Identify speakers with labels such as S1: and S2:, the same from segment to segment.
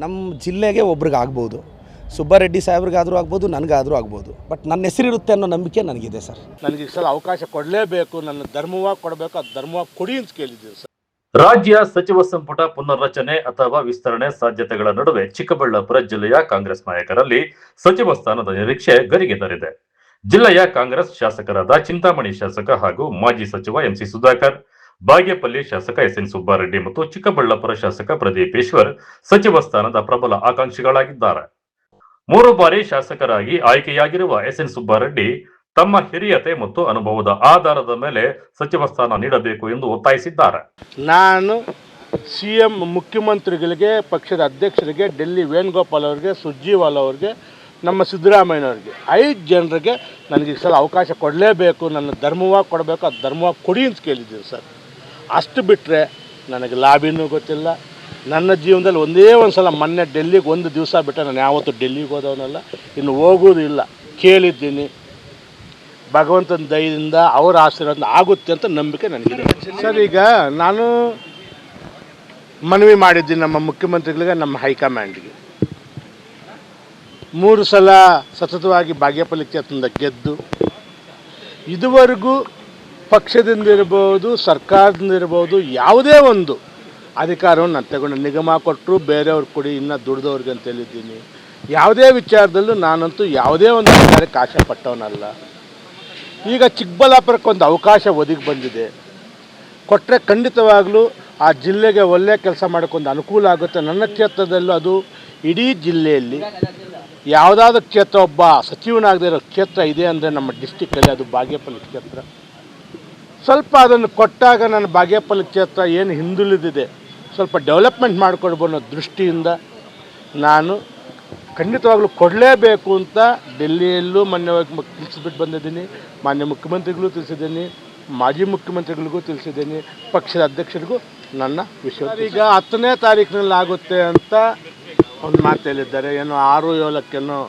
S1: ನಮ್ಮ ಜಿಲ್ಲೆಗೆ ಒಬ್ರಿಗೆ ಆಗ್ಬೋದು, ಸುಬ್ಬಾರೆಡ್ಡಿ ಸಾಹೇಬ್ರಿಗಾದರೂ ಆಗ್ಬೋದು, ನನಗಾದರೂ ಆಗ್ಬೋದು. ಬಟ್ ನನ್ನ ಹೆಸರಿರುತ್ತೆ ಅನ್ನೋ ನಂಬಿಕೆ ನನಗಿದೆ ಸರ್.
S2: ನನಗೆ ಈ ಸಲ ಅವಕಾಶ ಕೊಡಲೇಬೇಕು, ನನ್ನ ಧರ್ಮವಾಗಿ ಕೊಡಬೇಕು, ಅದು ಧರ್ಮವಾಗಿ ಕೊಡಿ ಅಂತ ಕೇಳಿದ್ದೀವಿ ಸರ್.
S3: ರಾಜ್ಯ ಸಚಿವ ಸಂಪುಟ ಪುನರ್ರಚನೆ ಅಥವಾ ವಿಸ್ತರಣೆ ಸಾಧ್ಯತೆಗಳ ನಡುವೆ ಚಿಕ್ಕಬಳ್ಳಾಪುರ ಜಿಲ್ಲೆಯ ಕಾಂಗ್ರೆಸ್ ನಾಯಕರಲ್ಲಿ ಸಚಿವ ಸ್ಥಾನದ ನಿರೀಕ್ಷೆ ಗರಿಗೆದರಿದೆ. ಜಿಲ್ಲೆಯ ಕಾಂಗ್ರೆಸ್ ಶಾಸಕರಾದ ಚಿಂತಾಮಣಿ ಶಾಸಕ ಹಾಗೂ ಮಾಜಿ ಸಚಿವ ಎಂಸಿ ಸುಧಾಕರ್, ಬಾಗೇಪಲ್ಲಿ ಶಾಸಕ ಎಸ್ಎನ್ ಸುಬ್ಬಾರೆಡ್ಡಿ ಮತ್ತು ಚಿಕ್ಕಬಳ್ಳಾಪುರ ಶಾಸಕ ಪ್ರದೀಪ್ ಈಶ್ವರ್ ಸಚಿವ ಸ್ಥಾನದ ಪ್ರಬಲ ಆಕಾಂಕ್ಷಿಗಳಾಗಿದ್ದಾರೆ. 3 ಬಾರಿ ಶಾಸಕರಾಗಿ ಆಯ್ಕೆಯಾಗಿರುವ ಎಸ್ಎನ್ ಸುಬ್ಬಾರೆಡ್ಡಿ ತಮ್ಮ ಹಿರಿಯತೆ ಮತ್ತು ಅನುಭವದ ಆಧಾರದ ಮೇಲೆ ಸಚಿವ ಸ್ಥಾನ ನೀಡಬೇಕು ಎಂದು ಒತ್ತಾಯಿಸಿದ್ದಾರೆ.
S2: ನಾನು CM ಮುಖ್ಯಮಂತ್ರಿಗಳಿಗೆ, ಪಕ್ಷದ ಅಧ್ಯಕ್ಷರಿಗೆ, ಡೆಲ್ಲಿ ವೇಣುಗೋಪಾಲ್ ಅವರಿಗೆ, ಸುರ್ಜೇವಾಲಾ ಅವರಿಗೆ, ನಮ್ಮ ಸಿದ್ದರಾಮಯ್ಯನವ್ರಿಗೆ 5 ಜನರಿಗೆ ನನಗೆ ಈ ಸಲ ಅವಕಾಶ ಕೊಡಲೇಬೇಕು, ನನ್ನ ಧರ್ಮವಾಗಿ ಕೊಡಬೇಕು, ಅದು ಧರ್ಮವಾಗಿ ಕೊಡಿ ಅಂತ ಕೇಳಿದ್ದೀವಿ ಸರ್. ಅಷ್ಟು ಬಿಟ್ಟರೆ ನನಗೆ ಲಾಬಿನೂ ಗೊತ್ತಿಲ್ಲ. ನನ್ನ ಜೀವನದಲ್ಲಿ ಒಂದೇ ಒಂದು ಸಲ ಮೊನ್ನೆ ಡೆಲ್ಲಿಗೆ ಒಂದು ದಿವಸ ಬಿಟ್ಟರೆ ನಾನು ಯಾವತ್ತೂ ಡೆಲ್ಲಿಗೆ ಹೋದವನಲ್ಲ, ಇನ್ನು ಹೋಗೋದು ಇಲ್ಲ. ಕೇಳಿದ್ದೀನಿ, ಭಗವಂತನ ದಯದಿಂದ ಅವರ ಆಶೀರ್ವಾದ ಆಗುತ್ತೆ ಅಂತ ನಂಬಿಕೆ ನನಗಿದೆ ಸರ್. ಈಗ ನಾನು ಮನವಿ ಮಾಡಿದ್ದೀನಿ ನಮ್ಮ ಮುಖ್ಯಮಂತ್ರಿಗಳಿಗೆ, ನಮ್ಮ ಹೈಕಮಾಂಡ್ಗೆ. 3 ಸಲ ಸತತವಾಗಿ ಬಾಗೇಪಲ್ಲಿ ಕ್ಷೇತ್ರದಿಂದ ಗೆದ್ದು ಇದುವರೆಗೂ ಪಕ್ಷದಿಂದ ಇರ್ಬೋದು, ಸರ್ಕಾರದಿಂದ ಇರ್ಬೋದು, ಯಾವುದೇ ಒಂದು ಅಧಿಕಾರವನ್ನು ನಾನು ತಗೊಂಡು ನಿಗಮ ಕೊಟ್ಟರು ಬೇರೆಯವ್ರು ಕೊಡಿ, ಇನ್ನೂ ದುಡ್ದವ್ರಿಗೆ ಅಂತ ಹೇಳಿದ್ದೀನಿ. ಯಾವುದೇ ವಿಚಾರದಲ್ಲೂ ನಾನಂತೂ ಯಾವುದೇ ಒಂದು ಅಧಿಕಾರಕ್ಕೆ ಆಸೆ ಪಟ್ಟವನಲ್ಲ. ಈಗ ಚಿಕ್ಕಬಳ್ಳಾಪುರಕ್ಕೆ ಒಂದು ಅವಕಾಶ ಒದಗಿ ಬಂದಿದೆ, ಕೊಟ್ಟರೆ ಖಂಡಿತವಾಗಲೂ ಆ ಜಿಲ್ಲೆಗೆ ಒಳ್ಳೆಯ ಕೆಲಸ ಮಾಡೋಕ್ಕೊಂದು ಅನುಕೂಲ ಆಗುತ್ತೆ. ನನ್ನ ಕ್ಷೇತ್ರದಲ್ಲೂ ಅದು ಇಡೀ ಜಿಲ್ಲೆಯಲ್ಲಿ ಯಾವುದಾದ್ರೂ ಕ್ಷೇತ್ರ ಒಬ್ಬ ಸಚಿವನಾಗದೇ ಇರೋ ಕ್ಷೇತ್ರ ಇದೆ ಅಂದರೆ ನಮ್ಮ ಡಿಸ್ಟಿಕ್ಕಲ್ಲಿ ಅದು ಬಾಗೇಪಲ್ಲಿ ಕ್ಷೇತ್ರ. ಸ್ವಲ್ಪ ಅದನ್ನು ಕೊಟ್ಟಾಗ ನನ್ನ ಬಾಗೇಪಲ್ಲಿ ಕ್ಷೇತ್ರ ಏನು ಹಿಂದುಳಿದಿದೆ ಸ್ವಲ್ಪ ಡೆವಲಪ್ಮೆಂಟ್ ಮಾಡಿಕೊಡ್ಬೋದು ಅನ್ನೋ ದೃಷ್ಟಿಯಿಂದ ನಾನು ಖಂಡಿತವಾಗ್ಲೂ ಕೊಡಲೇಬೇಕು ಅಂತ ಡೆಲ್ಲಿಯಲ್ಲೂ ಮೊನ್ನೆ ತಿಳಿಸ್ಬಿಟ್ಟು ಬಂದಿದ್ದೀನಿ. ಮಾನ್ಯ ಮುಖ್ಯಮಂತ್ರಿಗಳಿಗೂ ತಿಳಿಸಿದ್ದೀನಿ, ಮಾಜಿ ಮುಖ್ಯಮಂತ್ರಿಗಳಿಗೂ ತಿಳಿಸಿದ್ದೀನಿ, ಪಕ್ಷದ ಅಧ್ಯಕ್ಷರಿಗೂ ನನ್ನ ವಿಷಯ. ಈಗ 10ನೇ ತಾರೀಕಿನಲ್ಲಿ ಆಗುತ್ತೆ ಅಂತ ಒಂದು ಮಾತು ಹೇಳಿದ್ದಾರೆ. ಏನೋ 6-7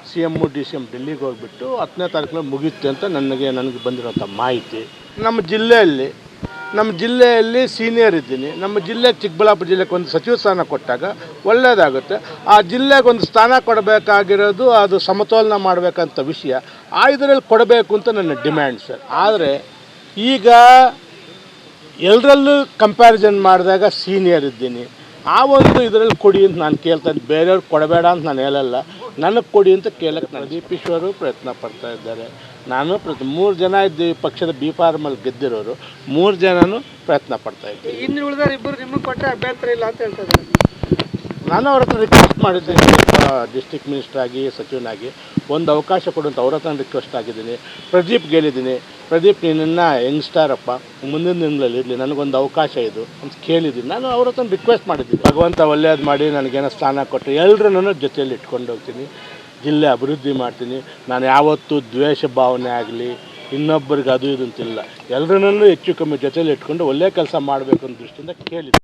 S2: CM DCM ಡೆಲ್ಲಿಗೆ ಹೋಗಿಬಿಟ್ಟು 10ನೇ ತಾರೀಕಿನಲ್ಲಿ ಮುಗಿಯುತ್ತೆ ಅಂತ ನನಗೆ ಬಂದಿರೋಂಥ ಮಾಹಿತಿ. ನಮ್ಮ ಜಿಲ್ಲೆಯಲ್ಲಿ ಸೀನಿಯರ್ ಇದ್ದೀನಿ. ನಮ್ಮ ಜಿಲ್ಲೆಗೆ, ಚಿಕ್ಕಬಳ್ಳಾಪುರ ಜಿಲ್ಲೆಗೆ ಒಂದು ಸಚಿವ ಸ್ಥಾನ ಕೊಟ್ಟಾಗ ಒಳ್ಳೆಯದಾಗುತ್ತೆ. ಆ ಜಿಲ್ಲೆಗೆ ಒಂದು ಸ್ಥಾನ ಕೊಡಬೇಕಾಗಿರೋದು ಅದು ಸಮತೋಲನ ಮಾಡಬೇಕಂತ ವಿಷಯ ಇದರಲ್ಲಿ ಕೊಡಬೇಕು ಅಂತ ನನ್ನ ಡಿಮ್ಯಾಂಡ್ ಸರ್. ಆದರೆ ಈಗ ಎಲ್ಲರಲ್ಲೂ ಕಂಪ್ಯಾರಿಸನ್ ಮಾಡಿದಾಗ ಸೀನಿಯರ್ ಇದ್ದೀನಿ, ಆ ಒಂದು ಇದರಲ್ಲಿ ಕೊಡಿ ಅಂತ ನಾನು ಕೇಳ್ತಾ ಇದ್ದೀನಿ. ಬೇರೆಯವ್ರಿಗೆ ಕೊಡಬೇಡ ಅಂತ ನಾನು ಹೇಳಲ್ಲ, ನನಗೆ ಕೊಡಿ ಅಂತ ಕೇಳಕ್ಕೆ ಪ್ರದೀಪ್ ಈಶ್ವರು ಪ್ರಯತ್ನ ಪಡ್ತಾ ಇದ್ದಾರೆ. ನಾನು 3 ಜನ ಇದ್ದೀವಿ ಪಕ್ಷದ B-ಫಾರ್ಮಲ್ಲಿ ಗೆದ್ದಿರೋರು, 3 ಜನನೂ ಪ್ರಯತ್ನ ಪಡ್ತಾ ಇದ್ದೀವಿ.
S4: ಇನ್ನು ಉಳಿದವರು ಇಬ್ಬರು ನಿಮಗೆ ಕೊಟ್ಟರೆ ಅಭ್ಯಂತರ ಇಲ್ಲ ಅಂತ ಹೇಳ್ತಿದ್ದಾರೆ.
S2: ನಾನು ಅವ್ರ ಹತ್ರ ರಿಕ್ವೆಸ್ಟ್ ಮಾಡಿದ್ದೀನಿ, ಡಿಸ್ಟ್ರಿಕ್ಟ್ ಮಿನಿಸ್ಟರ್ ಆಗಿ ಸಚಿವನಾಗಿ ಒಂದು ಅವಕಾಶ ಕೊಡುವಂತ ಅವ್ರ ಹತ್ರ ರಿಕ್ವೆಸ್ಟ್ ಆಗಿದ್ದೀನಿ. ಪ್ರದೀಪ್ಗೆ ಹೇಳಿದ್ದೀನಿ, ಪ್ರದೀಪ್ ನೀನನ್ನು ಯಂಗ್ಸ್ಟಾರಪ್ಪ, ಮುಂದಿನ ದಿನಗಳಲ್ಲಿ ಇರಲಿ, ನನಗೊಂದು ಅವಕಾಶ ಇದು ಅಂತ ಕೇಳಿದ್ದೀನಿ. ನಾನು ಅವ್ರ ಹತ್ರ ರಿಕ್ವೆಸ್ಟ್ ಮಾಡಿದ್ದೀನಿ, ಭಗವಂತ ಒಳ್ಳೇದು ಮಾಡಿ ನನಗೇನೋ ಸ್ಥಾನ ಕೊಟ್ಟರೆ ಎಲ್ಲರನ್ನೂ ಜೊತೆಯಲ್ಲಿ ಇಟ್ಕೊಂಡು ಹೋಗ್ತೀನಿ, ಜಿಲ್ಲೆ ಅಭಿವೃದ್ಧಿ ಮಾಡ್ತೀನಿ. ನಾನು ಯಾವತ್ತೂ ದ್ವೇಷ ಭಾವನೆ ಆಗಲಿ ಇನ್ನೊಬ್ಬರಿಗೆ ಅದು ಇದು ಅಂತಿಲ್ಲ, ಎಲ್ಲರನ್ನೂ ಹೆಚ್ಚು ಕಮ್ಮಿ ಜೊತೆಯಲ್ಲಿ ಇಟ್ಕೊಂಡು ಒಳ್ಳೆಯ ಕೆಲಸ ಮಾಡಬೇಕು ಅನ್ನೋ ದೃಷ್ಟಿಯಿಂದ ಕೇಳಿದ್ದೀನಿ.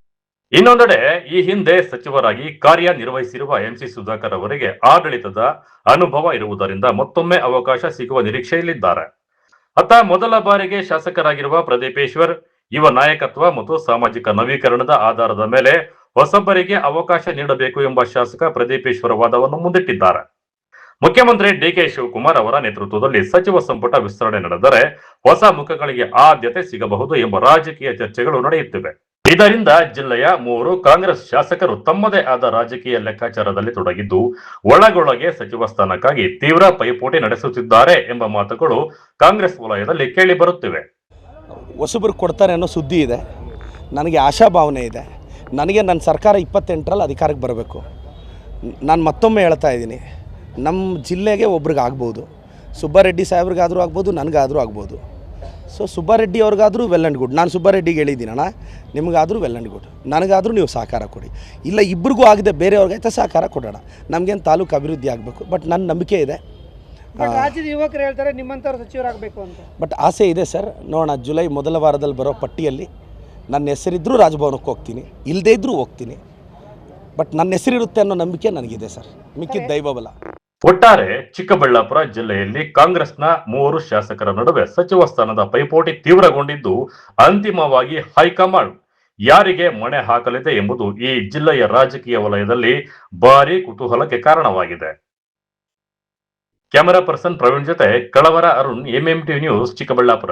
S3: ಇನ್ನೊಂದೆಡೆ ಈ ಹಿಂದೆ ಸಚಿವರಾಗಿ ಕಾರ್ಯನಿರ್ವಹಿಸಿರುವ ಎಂಸಿ ಸುಧಾಕರ್ ಅವರಿಗೆ ಆಡಳಿತದ ಅನುಭವ ಇರುವುದರಿಂದ ಮತ್ತೊಮ್ಮೆ ಅವಕಾಶ ಸಿಗುವ ನಿರೀಕ್ಷೆಯಲ್ಲಿದ್ದಾರೆ. ಅತ್ತ ಮೊದಲ ಬಾರಿಗೆ ಶಾಸಕರಾಗಿರುವ ಪ್ರದೀಪ್ ಈಶ್ವರ್ ಯುವ ನಾಯಕತ್ವ ಮತ್ತು ಸಾಮಾಜಿಕ ನವೀಕರಣದ ಆಧಾರದ ಮೇಲೆ ಹೊಸಬರಿಗೆ ಅವಕಾಶ ನೀಡಬೇಕು ಎಂಬ ಶಾಸಕ ಪ್ರದೀಪ್ ಈಶ್ವರ್ ವಾದವನ್ನು ಮುಂದಿಟ್ಟಿದ್ದಾರೆ. ಮುಖ್ಯಮಂತ್ರಿ DK ಶಿವಕುಮಾರ್ ಅವರ ನೇತೃತ್ವದಲ್ಲಿ ಸಚಿವ ಸಂಪುಟ ವಿಸ್ತರಣೆ ನಡೆದರೆ ಹೊಸ ಮುಖಗಳಿಗೆ ಆದ್ಯತೆ ಸಿಗಬಹುದು ಎಂಬ ರಾಜಕೀಯ ಚರ್ಚೆಗಳು ನಡೆಯುತ್ತಿವೆ. ಇದರಿಂದ ಜಿಲ್ಲೆಯ 3 ಕಾಂಗ್ರೆಸ್ ಶಾಸಕರು ತಮ್ಮದೇ ಆದ ರಾಜಕೀಯ ಲೆಕ್ಕಾಚಾರದಲ್ಲಿ ತೊಡಗಿದ್ದು ಒಳಗೊಳಗೆ ಸಚಿವ ಸ್ಥಾನಕ್ಕಾಗಿ ತೀವ್ರ ಪೈಪೋಟಿ ನಡೆಸುತ್ತಿದ್ದಾರೆ ಎಂಬ ಮಾತುಗಳು ಕಾಂಗ್ರೆಸ್ ವಲಯದಲ್ಲಿ ಕೇಳಿ ಬರುತ್ತಿವೆ.
S1: ಹೊಸಬರು ಕೊಡ್ತಾರೆ ಅನ್ನೋ ಸುದ್ದಿ ಇದೆ, ನನಗೆ ಆಶಾಭಾವನೆ ಇದೆ. ನನಗೆ ನನ್ನ ಸರ್ಕಾರ 28ರಲ್ಲಿ ಅಧಿಕಾರಕ್ಕೆ ಬರಬೇಕು. ನಾನು ಮತ್ತೊಮ್ಮೆ ಹೇಳ್ತಾ ಇದ್ದೀನಿ, ನಮ್ಮ ಜಿಲ್ಲೆಗೆ ಒಬ್ರಿಗೆ ಆಗ್ಬೋದು, ಸುಬ್ಬಾರೆಡ್ಡಿ ಸಾಹೇಬ್ರಿಗಾದರೂ ಆಗ್ಬೋದು, ನನಗಾದರೂ ಆಗ್ಬೋದು. ಸೊ ಸುಬ್ಬಾರೆಡ್ಡಿ ಅವ್ರಿಗಾದರೂ ವೆಲ್ ಆ್ಯಂಡ್ ಗುಡ್. ನಾನು ಸುಬ್ಬಾರೆಡ್ಡಿಗೆ ಹೇಳಿದ್ದೀನಣ್ಣ, ನಿಮಗಾದರೂ ವೆಲ್ ಆ್ಯಂಡ್ ಗುಡ್, ನನಗಾದರೂ ನೀವು ಸಹಕಾರ ಕೊಡಿ. ಇಲ್ಲ ಇಬ್ಬರಿಗೂ ಆಗದೆ ಬೇರೆಯವ್ರಿಗೈತೆ ಸಹಕಾರ ಕೊಡೋಣ. ನಮಗೇನು ತಾಲೂಕು ಅಭಿವೃದ್ಧಿ ಆಗಬೇಕು. ಬಟ್ ನನ್ನ ನಂಬಿಕೆ ಇದೆ,
S4: ರಾಜ್ಯದ ಯುವಕರು ಹೇಳ್ತಾರೆ ನಿಮ್ಮಂಥವ್ರು ಸಚಿವರಾಗಬೇಕು ಅಂತ.
S1: ಬಟ್ ಆಸೆ ಇದೆ ಸರ್. ನೋಡೋಣ, ಜುಲೈ ಮೊದಲ ವಾರದಲ್ಲಿ ಬರೋ ಪಟ್ಟಿಯಲ್ಲಿ ನನ್ನ ಹೆಸರಿದ್ದರೂ ರಾಜಭವನಕ್ಕೆ ಹೋಗ್ತೀನಿ, ಇಲ್ಲದೇ ಇದ್ದರೂ ಹೋಗ್ತೀನಿ. ಬಟ್ ನನ್ನ ಹೆಸರಿರುತ್ತೆ ಅನ್ನೋ ನಂಬಿಕೆ ನನಗಿದೆ ಸರ್, ಮಿಕ್ಕಿದ ದೈವಬಲ.
S3: ಒಟ್ಟಾರೆ ಚಿಕ್ಕಬಳ್ಳಾಪುರ ಜಿಲ್ಲೆಯಲ್ಲಿ ಕಾಂಗ್ರೆಸ್ನ 3 ಶಾಸಕರ ನಡುವೆ ಸಚಿವ ಸ್ಥಾನದ ಪೈಪೋಟಿ ತೀವ್ರಗೊಂಡಿದ್ದು ಅಂತಿಮವಾಗಿ ಹೈಕಮಾಂಡ್ ಯಾರಿಗೆ ಮಣೆ ಹಾಕಲಿದೆ ಎಂಬುದು ಈ ಜಿಲ್ಲೆಯ ರಾಜಕೀಯ ವಲಯದಲ್ಲಿ ಭಾರಿ ಕುತೂಹಲಕ್ಕೆ ಕಾರಣವಾಗಿದೆ. ಕ್ಯಾಮೆರಾ ಪರ್ಸನ್ ಪ್ರವೀಣ್ ಜೊತೆ ಕಳವರ ಅರುಣ್, MMTV ನ್ಯೂಸ್, ಚಿಕ್ಕಬಳ್ಳಾಪುರ.